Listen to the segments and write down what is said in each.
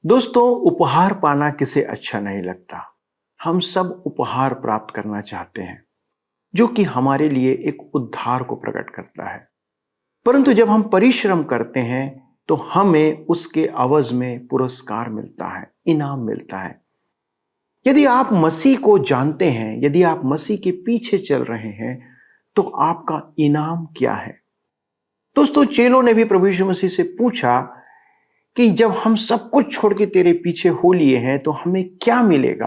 दोस्तों, उपहार पाना किसे अच्छा नहीं लगता। हम सब उपहार प्राप्त करना चाहते हैं जो कि हमारे लिए एक उद्धार को प्रकट करता है। परंतु जब हम परिश्रम करते हैं तो हमें उसके अवज में पुरस्कार मिलता है, इनाम मिलता है। यदि आप मसीह को जानते हैं, यदि आप मसीह के पीछे चल रहे हैं, तो आपका इनाम क्या है? दोस्तों, चेलों ने भी प्रभु यीशु मसीह से पूछा कि जब हम सब कुछ छोड़ के तेरे पीछे हो लिए हैं तो हमें क्या मिलेगा।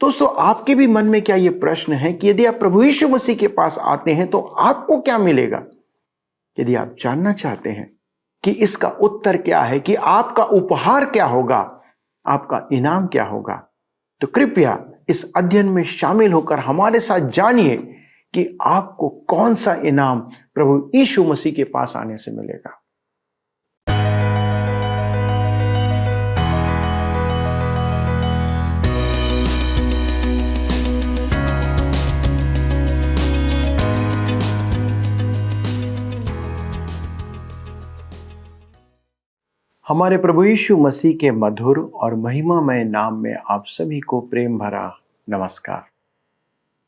दोस्तों, आपके भी मन में क्या यह प्रश्न है कि यदि आप प्रभु यीशु मसीह के पास आते हैं तो आपको क्या मिलेगा? यदि आप जानना चाहते हैं कि इसका उत्तर क्या है, कि आपका उपहार क्या होगा, आपका इनाम क्या होगा, तो कृपया इस अध्ययन में शामिल होकर हमारे साथ जानिए कि आपको कौन सा इनाम प्रभु यीशु मसीह के पास आने से मिलेगा। हमारे प्रभु यीशु मसीह के मधुर और महिमामय नाम में आप सभी को प्रेम भरा नमस्कार।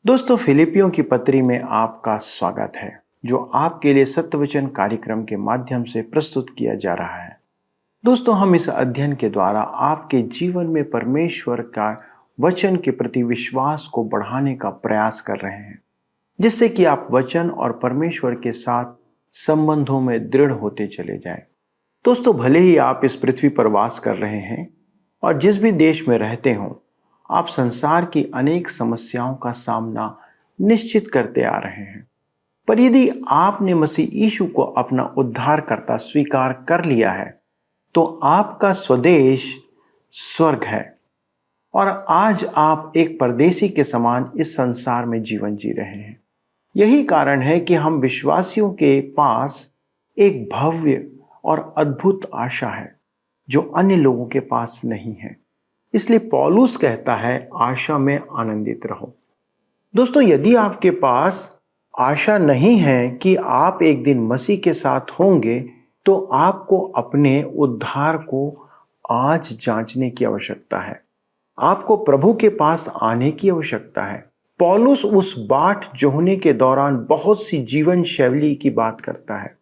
दोस्तों, फिलिपियों की पत्री में आपका स्वागत है, जो आपके लिए सत्यवचन कार्यक्रम के माध्यम से प्रस्तुत किया जा रहा है। दोस्तों, हम इस अध्ययन के द्वारा आपके जीवन में परमेश्वर का वचन के प्रति विश्वास को बढ़ाने का प्रयास कर रहे हैं, जिससे कि आप वचन और परमेश्वर के साथ संबंधों में दृढ़ होते चले जाएं। दोस्तों, भले ही आप इस पृथ्वी पर वास कर रहे हैं और जिस भी देश में रहते हों, आप संसार की अनेक समस्याओं का सामना निश्चित करते आ रहे हैं। पर यदि आपने मसीह यीशु को अपना उद्धारकर्ता स्वीकार कर लिया है, तो आपका स्वदेश स्वर्ग है और आज आप एक परदेसी के समान इस संसार में जीवन जी रहे हैं। यही कारण है कि हम विश्वासियों के पास एक भव्य और अद्भुत आशा है जो अन्य लोगों के पास नहीं है। इसलिए पौलुस कहता है, आशा में आनंदित रहो। दोस्तों, यदि आपके पास आशा नहीं है कि आप एक दिन मसीह के साथ होंगे, तो आपको अपने उद्धार को आज जांचने की आवश्यकता है। आपको प्रभु के पास आने की आवश्यकता है। पौलुस उस बाट जोहने के दौरान बहुत सी जीवन शैली की बात करता है।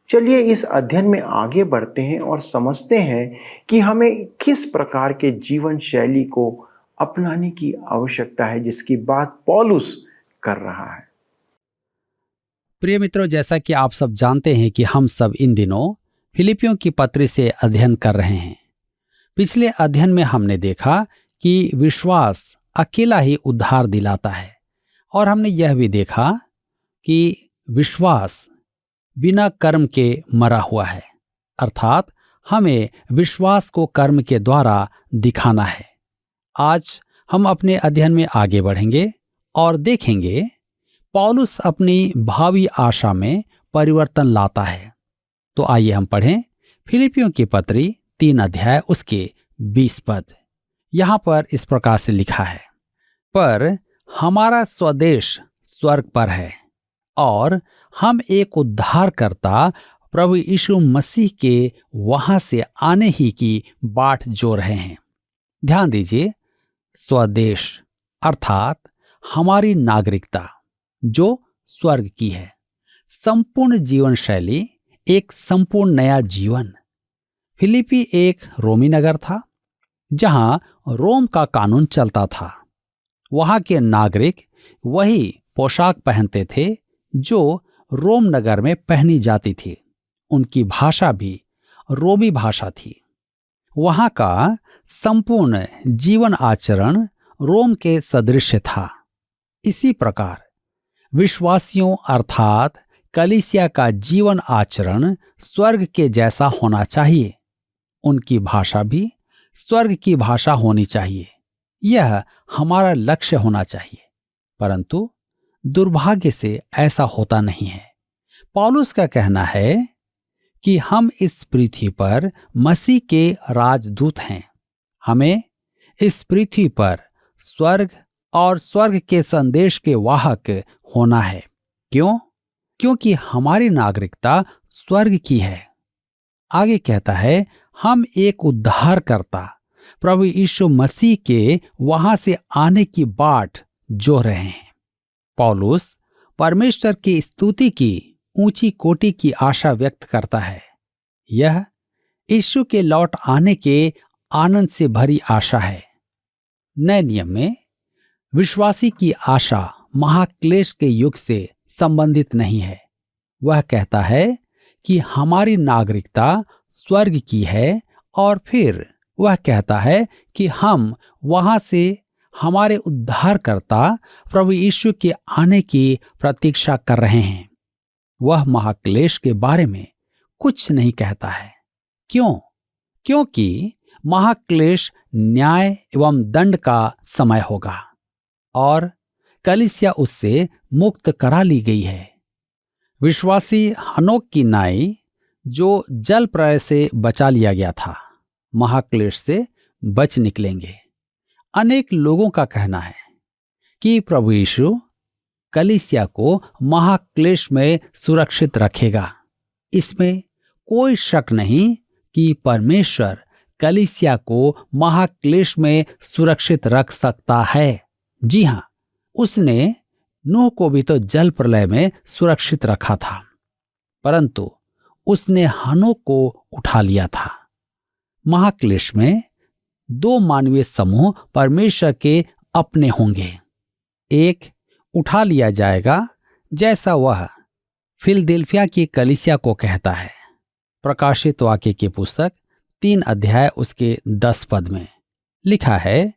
चलिए इस अध्ययन में आगे बढ़ते हैं और समझते हैं कि हमें किस प्रकार के जीवन शैली को अपनाने की आवश्यकता है, जिसकी बात पौलुस कर रहा है। प्रिय मित्रों, जैसा कि आप सब जानते हैं कि हम सब इन दिनों फिलिपियों की पत्री से अध्ययन कर रहे हैं। पिछले अध्ययन में हमने देखा कि विश्वास अकेला ही उद्धार दिलाता है, और हमने यह भी देखा कि विश्वास बिना कर्म के मरा हुआ है, अर्थात हमें विश्वास को कर्म के द्वारा दिखाना है। आज हम अपने अध्ययन में आगे बढ़ेंगे और देखेंगे पौलुस अपनी भावी आशा में परिवर्तन लाता है। तो आइए हम पढ़ें फिलिपियों की पत्री 3 अध्याय उसके 20 पद। यहां पर इस प्रकार से लिखा है, पर हमारा स्वदेश स्वर्ग पर है और हम एक उद्धारकर्ता प्रभु यीशु मसीह के वहां से आने ही की बाट जो रहे हैं। ध्यान दीजिए, स्वदेश अर्थात हमारी नागरिकता जो स्वर्ग की है, संपूर्ण जीवन शैली, एक संपूर्ण नया जीवन। फिलिपी एक रोमी नगर था जहां रोम का कानून चलता था। वहां के नागरिक वही पोशाक पहनते थे जो रोम नगर में पहनी जाती थी। उनकी भाषा भी रोमी भाषा थी। वहां का संपूर्ण जीवन आचरण रोम के सदृश था। इसी प्रकार विश्वासियों अर्थात कलीसिया का जीवन आचरण स्वर्ग के जैसा होना चाहिए। उनकी भाषा भी स्वर्ग की भाषा होनी चाहिए। यह हमारा लक्ष्य होना चाहिए, परंतु दुर्भाग्य से ऐसा होता नहीं है। पौलुस का कहना है कि हम इस पृथ्वी पर मसीह के राजदूत हैं। हमें इस पृथ्वी पर स्वर्ग और स्वर्ग के संदेश के वाहक होना है। क्यों? क्योंकि हमारी नागरिकता स्वर्ग की है। आगे कहता है, हम एक उद्धारकर्ता प्रभु यीशु मसीह के वहां से आने की बाट जोह रहे हैं। पौलुस परमेश्वर की स्तुति की ऊंची कोटि की आशा व्यक्त करता है। यह यीशु के लौट आने के आनंद से भरी आशा है। नए नियम में विश्वासी की आशा महाक्लेश के युग से संबंधित नहीं है। वह कहता है कि हमारी नागरिकता स्वर्ग की है, और फिर वह कहता है कि हम वहां से हमारे उद्धारकर्ता प्रभु यीशु के आने की प्रतीक्षा कर रहे हैं। वह महाक्लेश के बारे में कुछ नहीं कहता है। क्यों? क्योंकि महाक्लेश न्याय एवं दंड का समय होगा और कलीसिया उससे मुक्त करा ली गई है। विश्वासी हनोक की नाई जो जल प्रलय से बचा लिया गया था, महाक्लेश से बच निकलेंगे। अनेक लोगों का कहना है कि प्रभु यीशु कलीसिया को महाक्लेश में सुरक्षित रखेगा। इसमें कोई शक नहीं कि परमेश्वर कलीसिया को महाक्लेश में सुरक्षित रख सकता है। जी हां, उसने नूह को भी तो जल प्रलय में सुरक्षित रखा था, परंतु उसने हनोक को उठा लिया था। महाक्लेश में दो मानवीय समूह परमेश्वर के अपने होंगे। एक उठा लिया जाएगा, जैसा वह फिलदेल्फिया की कलीसिया को कहता है। प्रकाशित वाक्य की पुस्तक 3 अध्याय उसके 10 पद में लिखा है,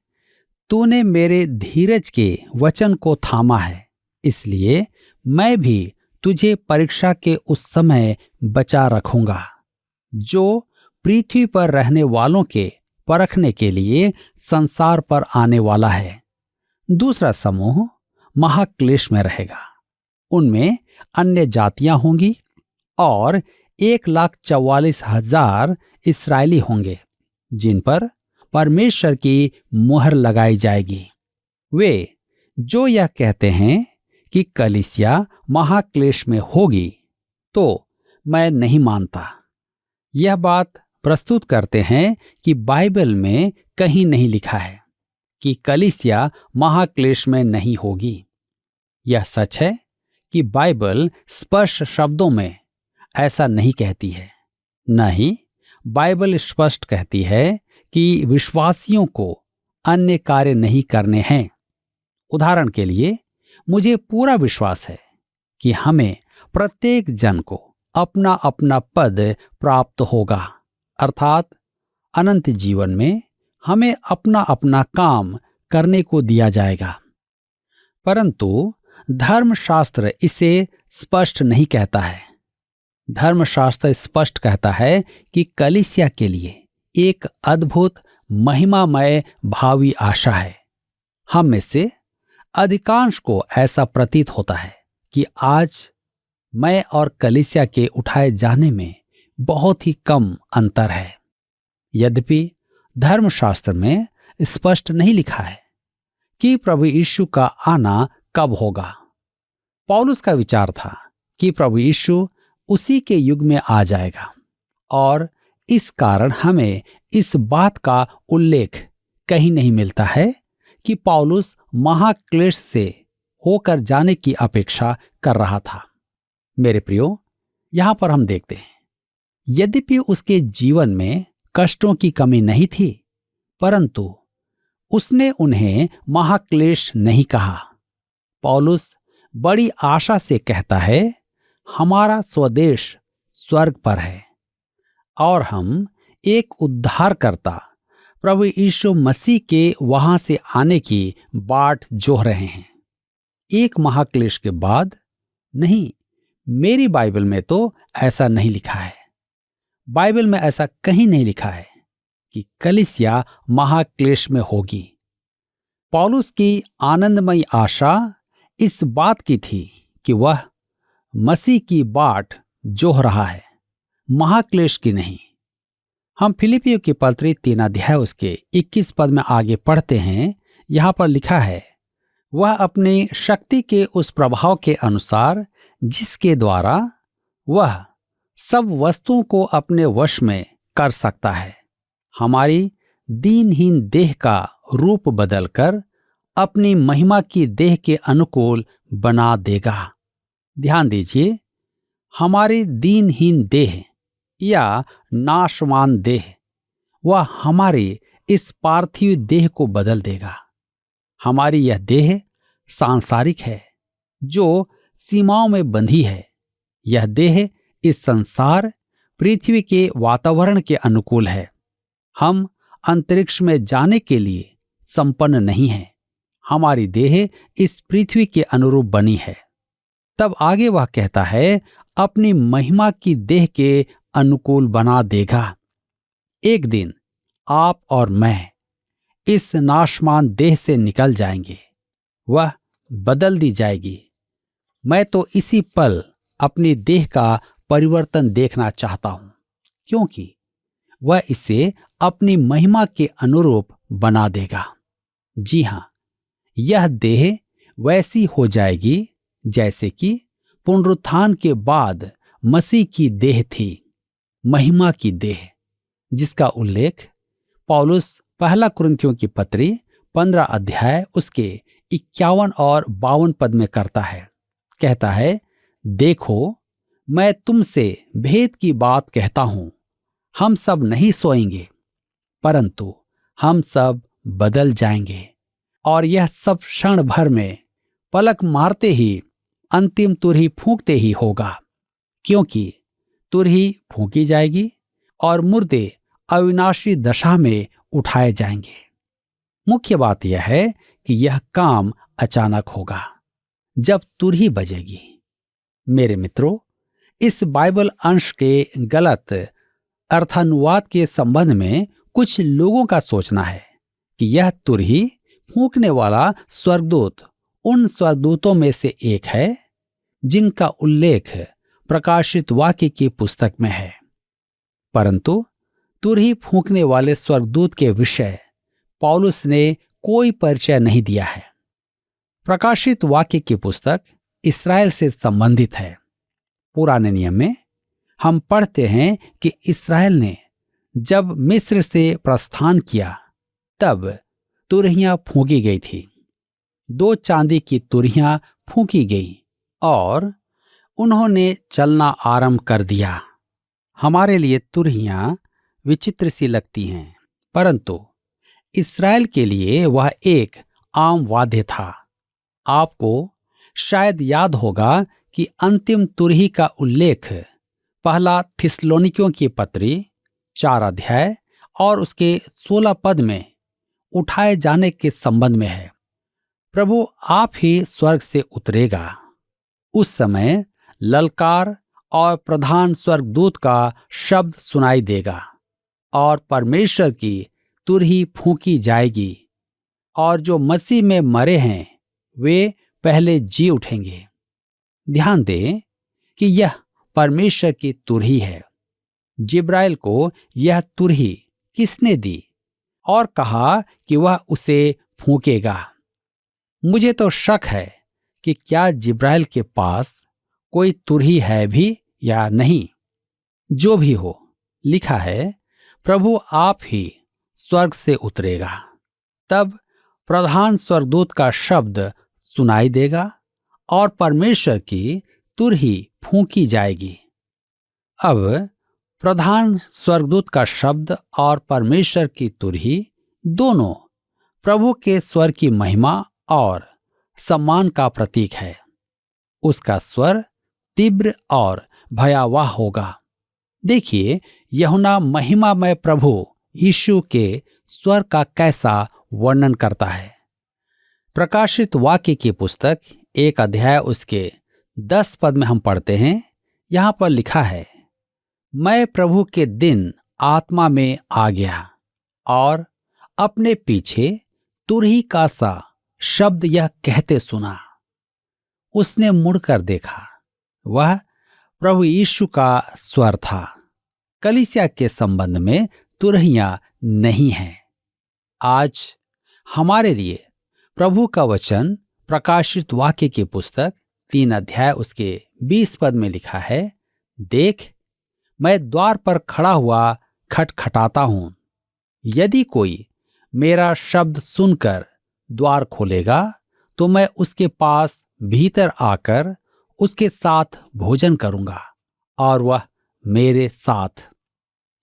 तूने मेरे धीरज के वचन को थामा है, इसलिए मैं भी तुझे परीक्षा के उस समय बचा रखूंगा जो पृथ्वी पर रहने वालों के परखने के लिए संसार पर आने वाला है। दूसरा समूह महाक्लेश में रहेगा। उनमें अन्य जातियां होंगी और 1,44,000 इस्राएली होंगे जिन पर परमेश्वर की मुहर लगाई जाएगी। वे जो यह कहते हैं कि कलीसिया महाक्लेश में होगी, तो मैं नहीं मानता। यह बात प्रस्तुत करते हैं कि बाइबल में कहीं नहीं लिखा है कि कलीसिया महाक्लेश में नहीं होगी। यह सच है कि बाइबल स्पष्ट शब्दों में ऐसा नहीं कहती है। न ही बाइबल स्पष्ट कहती है कि विश्वासियों को अन्य कार्य नहीं करने हैं। उदाहरण के लिए, मुझे पूरा विश्वास है कि हमें प्रत्येक जन को अपना अपना पद प्राप्त होगा, अर्थात अनंत जीवन में हमें अपना अपना काम करने को दिया जाएगा। परंतु धर्मशास्त्र इसे स्पष्ट नहीं कहता है। धर्मशास्त्र स्पष्ट कहता है कि कलीसिया के लिए एक अद्भुत महिमामय भावी आशा है। हम में से अधिकांश को ऐसा प्रतीत होता है कि आज मैं और कलीसिया के उठाए जाने में बहुत ही कम अंतर है। यद्यपि धर्मशास्त्र में स्पष्ट नहीं लिखा है कि प्रभु यीशु का आना कब होगा। पौलुस का विचार था कि प्रभु यीशु उसी के युग में आ जाएगा, और इस कारण हमें इस बात का उल्लेख कहीं नहीं मिलता है कि पौलुस महाक्लेश से होकर जाने की अपेक्षा कर रहा था। मेरे प्रियो, यहां पर हम देखते हैं, यद्यपि उसके जीवन में कष्टों की कमी नहीं थी, परंतु उसने उन्हें महाक्लेश नहीं कहा। पौलुस बड़ी आशा से कहता है, हमारा स्वदेश स्वर्ग पर है और हम एक उद्धारकर्ता प्रभु यीशु मसीह के वहां से आने की बाट जोह रहे हैं। एक महाक्लेश के बाद नहीं, मेरी बाइबल में तो ऐसा नहीं लिखा है। बाइबल में ऐसा कहीं नहीं लिखा है कि कलीसिया महाक्लेश में होगी। पौलुस की आनंदमयी आशा इस बात की थी कि वह मसीह की बाट जोह रहा है, महाक्लेश की नहीं। हम फिलिपियों की पत्री 3 अध्याय उसके 21 पद में आगे पढ़ते हैं। यहां पर लिखा है, वह अपनी शक्ति के उस प्रभाव के अनुसार जिसके द्वारा वह सब वस्तुओं को अपने वश में कर सकता है। हमारी दीनहीन देह का रूप बदलकर अपनी महिमा की देह के अनुकूल बना देगा। ध्यान दीजिए, हमारी दीनहीन देह या नाशवान देह वह हमारी इस पार्थिव देह को बदल देगा। हमारी यह देह सांसारिक है, जो सीमाओं में बंधी है। यह देह इस संसार पृथ्वी के वातावरण के अनुकूल है। हम अंतरिक्ष में जाने के लिए संपन्न नहीं है। हमारी देह इस पृथ्वी के अनुरूप बनी है। तब आगे वह कहता है, अपनी महिमा की देह के अनुकूल बना देगा। एक दिन आप और मैं इस नाशवान देह से निकल जाएंगे, वह बदल दी जाएगी। मैं तो इसी पल अपनी देह का परिवर्तन देखना चाहता हूं, क्योंकि वह इसे अपनी महिमा के अनुरूप बना देगा। जी हां, यह देह वैसी हो जाएगी जैसे कि पुनरुत्थान के बाद मसीह की देह थी, महिमा की देह, जिसका उल्लेख पौलुस पहला कुरिन्थियों की पत्री 15 अध्याय उसके 51 और 52 पद में करता है। कहता है, देखो मैं तुमसे भेद की बात कहता हूं, हम सब नहीं सोएंगे, परंतु हम सब बदल जाएंगे, और यह सब क्षण भर में पलक मारते ही अंतिम तुरही फूंकते ही होगा। क्योंकि तुरही फूंकी जाएगी और मुर्दे अविनाशी दशा में उठाए जाएंगे। मुख्य बात यह है कि यह काम अचानक होगा, जब तुरही बजेगी। मेरे मित्रों, इस बाइबल अंश के गलत अर्थानुवाद के संबंध में कुछ लोगों का सोचना है कि यह तुरही फूंकने वाला स्वर्गदूत उन स्वर्गदूतों में से एक है जिनका उल्लेख प्रकाशित वाक्य की पुस्तक में है। परंतु तुरही फूंकने वाले स्वर्गदूत के विषय पौलुस ने कोई परिचय नहीं दिया है। प्रकाशित वाक्य की पुस्तक इस्राएल से संबंधित है। पुराने नियम में हम पढ़ते हैं कि इस्राएल ने जब मिस्र से प्रस्थान किया तब तुरहियां फूंकी गई थी। 2 चांदी की तुरहियां फूंकी गई और उन्होंने चलना आरंभ कर दिया। हमारे लिए तुरहियां विचित्र सी लगती हैं, परंतु इस्राएल के लिए वह एक आम वाद्य था। आपको शायद याद होगा कि अंतिम तुरही का उल्लेख पहला थिस्सलुनीकियों की पत्री 4 अध्याय और उसके 16 पद में उठाए जाने के संबंध में है। प्रभु आप ही स्वर्ग से उतरेगा। उस समय ललकार और प्रधान स्वर्गदूत का शब्द सुनाई देगा और परमेश्वर की तुरही फूंकी जाएगी, और जो मसीह में मरे हैं वे पहले जी उठेंगे। ध्यान दें कि यह परमेश्वर की तुरही है। जिब्राइल को यह तुरही किसने दी और कहा कि वह उसे फूंकेगा? मुझे तो शक है कि क्या जिब्राइल के पास कोई तुरही है भी या नहीं। जो भी हो, लिखा है प्रभु आप ही स्वर्ग से उतरेगा। तब प्रधान स्वर्गदूत का शब्द सुनाई देगा और परमेश्वर की तुरही फूंकी जाएगी। अब प्रधान स्वर्गदूत का शब्द और परमेश्वर की तुरही दोनों प्रभु के स्वर की महिमा और सम्मान का प्रतीक है। उसका स्वर तीव्र और भयावह होगा। देखिए यूहन्ना महिमामय प्रभु यीशु के स्वर का कैसा वर्णन करता है। प्रकाशित वाक्य की पुस्तक 1 अध्याय उसके 10 पद में हम पढ़ते हैं। यहां पर लिखा है, मैं प्रभु के दिन आत्मा में आ गया और अपने पीछे तुरही का सा शब्द यह कहते सुना। उसने मुड़कर देखा, वह प्रभु यीशु का स्वर था। कलीसिया के संबंध में तुरहियां नहीं हैं। आज हमारे लिए प्रभु का वचन प्रकाशित वाक्य की पुस्तक 3 अध्याय उसके 20 पद में लिखा है, देख मैं द्वार पर खड़ा हुआ खटखटाता हूं। यदि कोई मेरा शब्द सुनकर द्वार खोलेगा तो मैं उसके पास भीतर आकर उसके साथ भोजन करूंगा और वह मेरे साथ।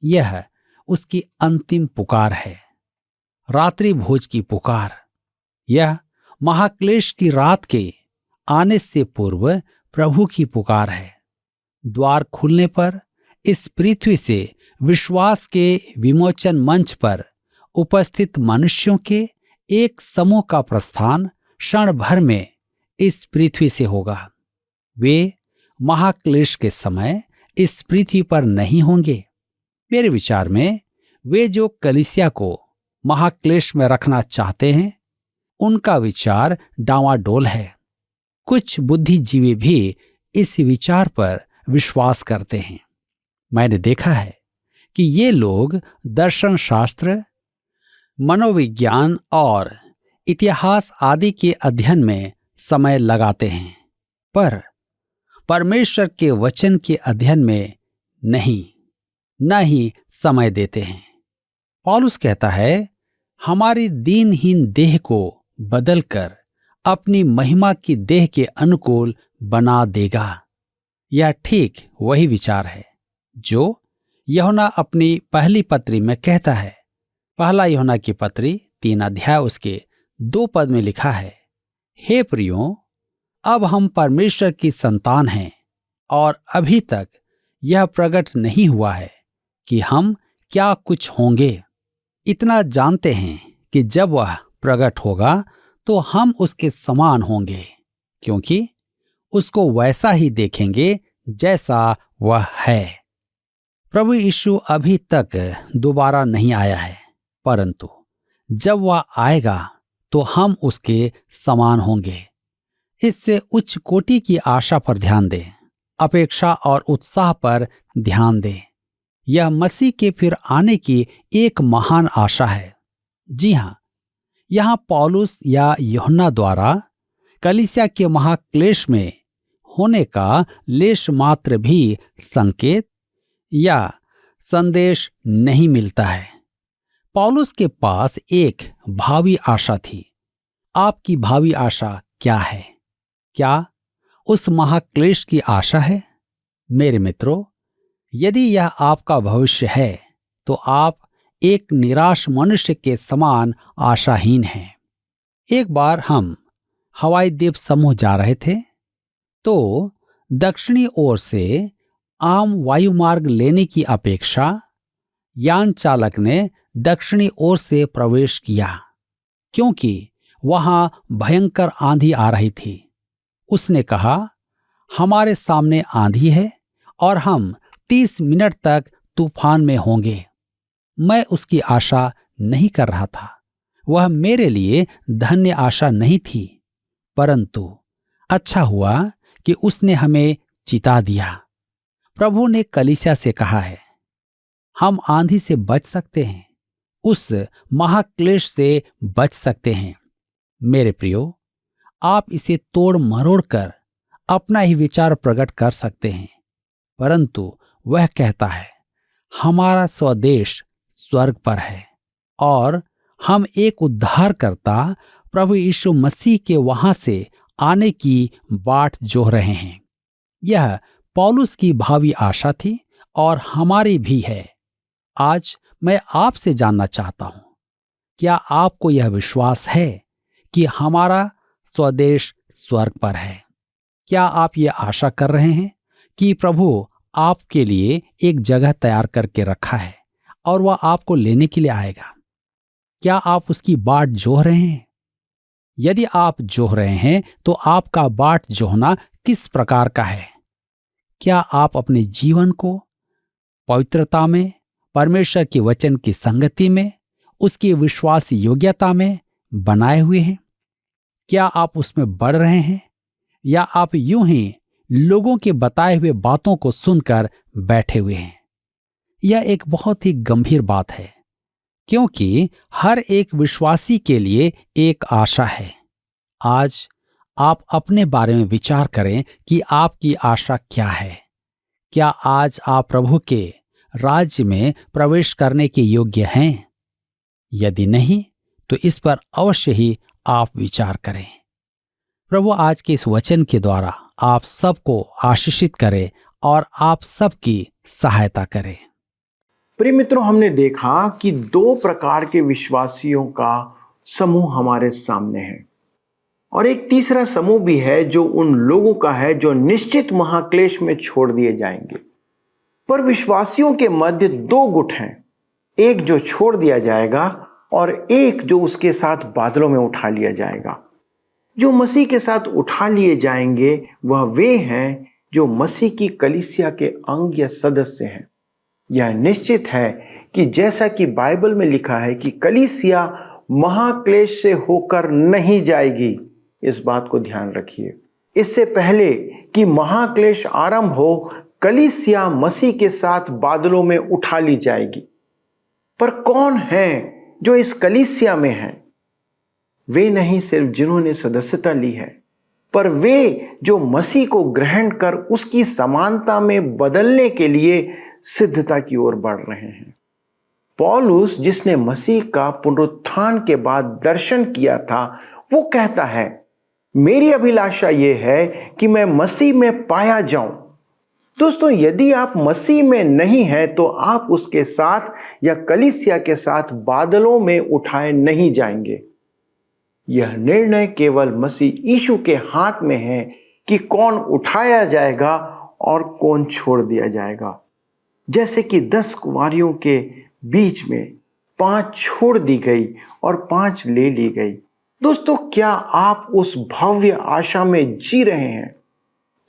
यह उसकी अंतिम पुकार है, रात्रि भोज की पुकार। यह महाक्लेश की रात के आने से पूर्व प्रभु की पुकार है। द्वार खुलने पर इस पृथ्वी से विश्वास के विमोचन मंच पर उपस्थित मनुष्यों के एक समूह का प्रस्थान क्षण भर में इस पृथ्वी से होगा। वे महाक्लेश के समय इस पृथ्वी पर नहीं होंगे। मेरे विचार में वे जो कलीसिया को महाक्लेश में रखना चाहते हैं, उनका विचार डांवाडोल है। कुछ बुद्धिजीवी भी इस विचार पर विश्वास करते हैं। मैंने देखा है कि ये लोग दर्शन शास्त्र, मनोविज्ञान और इतिहास आदि के अध्ययन में समय लगाते हैं, पर परमेश्वर के वचन के अध्ययन में नहीं, न ही समय देते हैं। पौलुस कहता है, हमारी दीनहीन देह को बदलकर अपनी महिमा की देह के अनुकूल बना देगा। यह ठीक वही विचार है जो यूहन्ना अपनी पहली पत्री में कहता है। पहला यूहन्ना की पत्री 3 अध्याय उसके 2 पद में लिखा है, हे प्रियो, अब हम परमेश्वर की संतान हैं और अभी तक यह प्रकट नहीं हुआ है कि हम क्या कुछ होंगे। इतना जानते हैं कि जब वह प्रकट होगा तो हम उसके समान होंगे, क्योंकि उसको वैसा ही देखेंगे जैसा वह है। प्रभु यीशु अभी तक दोबारा नहीं आया है, परंतु जब वह आएगा तो हम उसके समान होंगे। इससे उच्च कोटि की आशा पर ध्यान दें, अपेक्षा और उत्साह पर ध्यान दें। यह मसीह के फिर आने की एक महान आशा है। जी हां, यहां पौलुस या यूहन्ना द्वारा कलीसिया के महाक्लेश में होने का लेश मात्र भी संकेत या संदेश नहीं मिलता है। पौलुस के पास एक भावी आशा थी। आपकी भावी आशा क्या है? क्या उस महाक्लेश की आशा है? मेरे मित्रों, यदि यह आपका भविष्य है तो आप एक निराश मनुष्य के समान आशाहीन हैं। एक बार हम हवाई द्वीप समूह जा रहे थे तो दक्षिणी ओर से आम वायुमार्ग लेने की अपेक्षा यान चालक ने दक्षिणी ओर से प्रवेश किया, क्योंकि वहां भयंकर आंधी आ रही थी। उसने कहा, हमारे सामने आंधी है और हम 30 मिनट तक तूफान में होंगे। मैं उसकी आशा नहीं कर रहा था। वह मेरे लिए धन्य आशा नहीं थी, परंतु अच्छा हुआ कि उसने हमें चिता दिया। प्रभु ने कलीसिया से कहा है, हम आंधी से बच सकते हैं, उस महाक्लेश से बच सकते हैं। मेरे प्रियो, आप इसे तोड़ मरोड़ कर अपना ही विचार प्रकट कर सकते हैं, परंतु वह कहता है, हमारा स्वदेश स्वर्ग पर है और हम एक उद्धारकर्ता प्रभु यीशु मसीह के वहां से आने की बाट जोह रहे हैं। यह पौलुस की भावी आशा थी और हमारी भी है। आज मैं आपसे जानना चाहता हूं, क्या आपको यह विश्वास है कि हमारा स्वदेश स्वर्ग पर है? क्या आप ये आशा कर रहे हैं कि प्रभु आपके लिए एक जगह तैयार करके रखा है और वह आपको लेने के लिए आएगा? क्या आप उसकी बाट जोह रहे हैं? यदि आप जोह रहे हैं तो आपका बाट जोहना किस प्रकार का है? क्या आप अपने जीवन को पवित्रता में, परमेश्वर के वचन की संगति में, उसकी विश्वास योग्यता में बनाए हुए हैं? क्या आप उसमें बढ़ रहे हैं या आप यूं ही लोगों के बताए हुए बातों को सुनकर बैठे हुए हैं? यह एक बहुत ही गंभीर बात है, क्योंकि हर एक विश्वासी के लिए एक आशा है। आज आप अपने बारे में विचार करें कि आपकी आशा क्या है। क्या आज आप प्रभु के राज्य में प्रवेश करने के योग्य हैं? यदि नहीं, तो इस पर अवश्य ही आप विचार करें। प्रभु आज के इस वचन के द्वारा आप सबको आशीषित करे और आप सबकी सहायता करे। प्रिय मित्रों, हमने देखा कि दो प्रकार के विश्वासियों का समूह हमारे सामने है और एक तीसरा समूह भी है जो उन लोगों का है जो निश्चित महाक्लेश में छोड़ दिए जाएंगे। पर विश्वासियों के मध्य दो गुट हैं, एक जो छोड़ दिया जाएगा और एक जो उसके साथ बादलों में उठा लिया जाएगा। जो मसीह के साथ उठा लिए जाएंगे वह वे हैं जो मसीह की कलीसिया के अंग या सदस्य हैं। यह निश्चित है कि जैसा कि बाइबल में लिखा है कि कलीसिया महाक्लेश से होकर नहीं जाएगी, इस बात को ध्यान रखिए। इससे पहले कि महाक्लेश आरंभ हो, कलीसिया मसीह के साथ बादलों में उठा ली जाएगी। पर कौन है जो इस कलीसिया में हैं? वे नहीं सिर्फ जिन्होंने सदस्यता ली है, पर वे जो मसीह को ग्रहण कर उसकी समानता में बदलने के लिए सिद्धता की ओर बढ़ रहे हैं। पौलुस, जिसने मसीह का पुनरुत्थान के बाद दर्शन किया था, वो कहता है, मेरी अभिलाषा ये है कि मैं मसीह में पाया जाऊं। दोस्तों, यदि आप मसीह में नहीं हैं तो आप उसके साथ या कलीसिया के साथ बादलों में उठाए नहीं जाएंगे। यह निर्णय केवल मसीह यीशु के हाथ में है कि कौन उठाया जाएगा और कौन छोड़ दिया जाएगा। जैसे कि 10 कुंवारियों के बीच में 5 छोड़ दी गई और 5 ले ली गई। दोस्तों, क्या आप उस भव्य आशा में जी रहे हैं?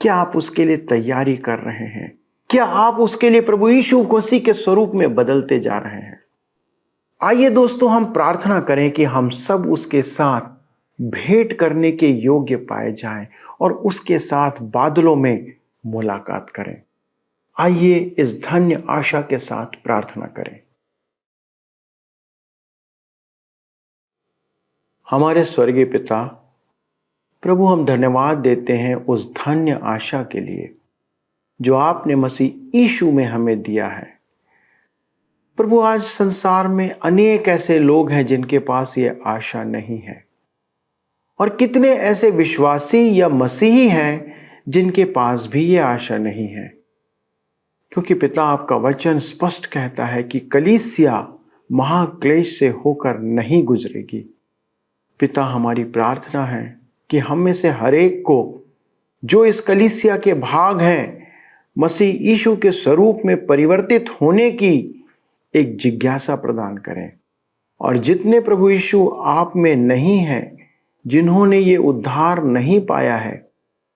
क्या आप उसके लिए तैयारी कर रहे हैं? क्या आप उसके लिए प्रभु यीशु मसीह के स्वरूप में बदलते जा रहे हैं? आइए दोस्तों, हम प्रार्थना करें कि हम सब उसके साथ भेंट करने के योग्य पाए जाएं और उसके साथ बादलों में मुलाकात करें। आइए इस धन्य आशा के साथ प्रार्थना करें। हमारे स्वर्गीय पिता, प्रभु, हम धन्यवाद देते हैं उस धन्य आशा के लिए जो आपने मसीह यीशु में हमें दिया है। प्रभु, आज संसार में अनेक ऐसे लोग हैं जिनके पास ये आशा नहीं है और कितने ऐसे विश्वासी या मसीही हैं जिनके पास भी ये आशा नहीं है। क्योंकि पिता, आपका वचन स्पष्ट कहता है कि कलीसिया महाक्लेश से होकर नहीं गुजरेगी। पिता, हमारी प्रार्थना है कि हम में से हर एक को जो इस कलीसिया के भाग हैं, मसीह यीशु के स्वरूप में परिवर्तित होने की एक जिज्ञासा प्रदान करें। और जितने प्रभु यीशु आप में नहीं हैं, जिन्होंने ये उद्धार नहीं पाया है,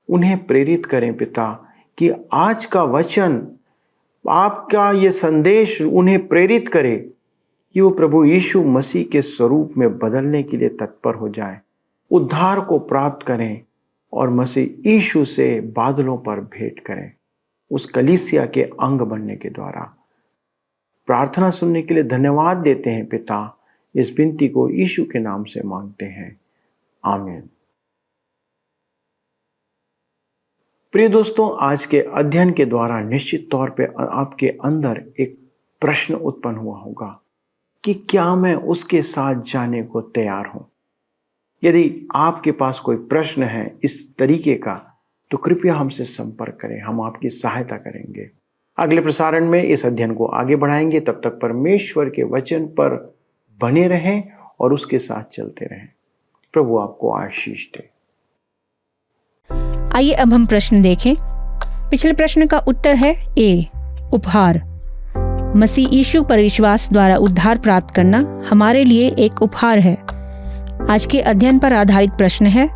उन्हें प्रेरित करें पिता कि आज का वचन, आपका ये संदेश उन्हें प्रेरित करे कि वो प्रभु यीशु मसीह के स्वरूप में बदलने के लिए तत्पर हो जाएं, उद्धार को प्राप्त करें और मसीह यीशु से बादलों पर भेंट करें, उस कलीसिया के अंग बनने के द्वारा। प्रार्थना सुनने के लिए धन्यवाद देते हैं पिता। इस विनती को यीशु के नाम से मांगते हैं, आमीन। प्रिय दोस्तों, आज के अध्ययन के द्वारा निश्चित तौर पे आपके अंदर एक प्रश्न उत्पन्न हुआ होगा कि क्या मैं उसके साथ जाने को तैयार हूं। यदि आपके पास कोई प्रश्न है इस तरीके का, तो कृपया हमसे संपर्क करें, हम आपकी सहायता करेंगे। अगले प्रसारण में इस अध्ययन को आगे बढ़ाएंगे। तब तक परमेश्वर के वचन पर बने रहें और उसके साथ चलते रहें। प्रभु आपको आशीष दे। आइए अब हम प्रश्न देखें। पिछले प्रश्न का उत्तर है ए, उपहार। मसीह यीशु पर विश्वास द्वारा उद्धार प्राप्त करना हमारे लिए एक उपहार है। आज के अध्ययन पर आधारित प्रश्न है,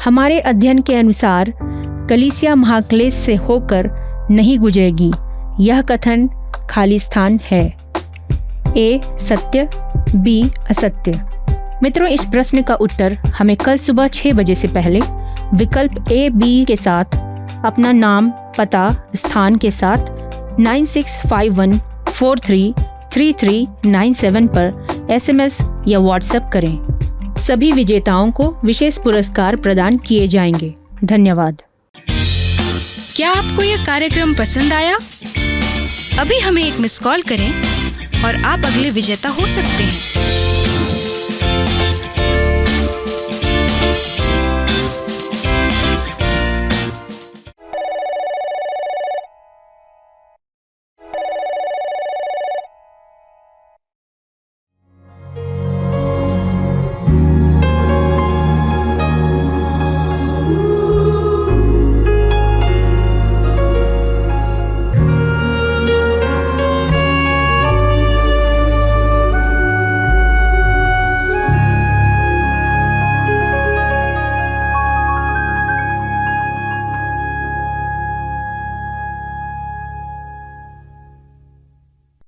हमारे अध्ययन के अनुसार कलीसिया महाक्लेश से होकर नहीं गुजरेगी, यह कथन खाली स्थान है। ए सत्य, बी असत्य। मित्रों, इस प्रश्न का उत्तर हमें कल सुबह 6 बजे से पहले विकल्प ए बी के साथ अपना नाम, पता, स्थान के साथ 9651433397 पर SMS या WhatsApp करें। सभी विजेताओं को विशेष पुरस्कार प्रदान किए जाएंगे। धन्यवाद। क्या आपको यह कार्यक्रम पसंद आया? अभी हमें एक मिस कॉल करें और आप अगले विजेता हो सकते हैं।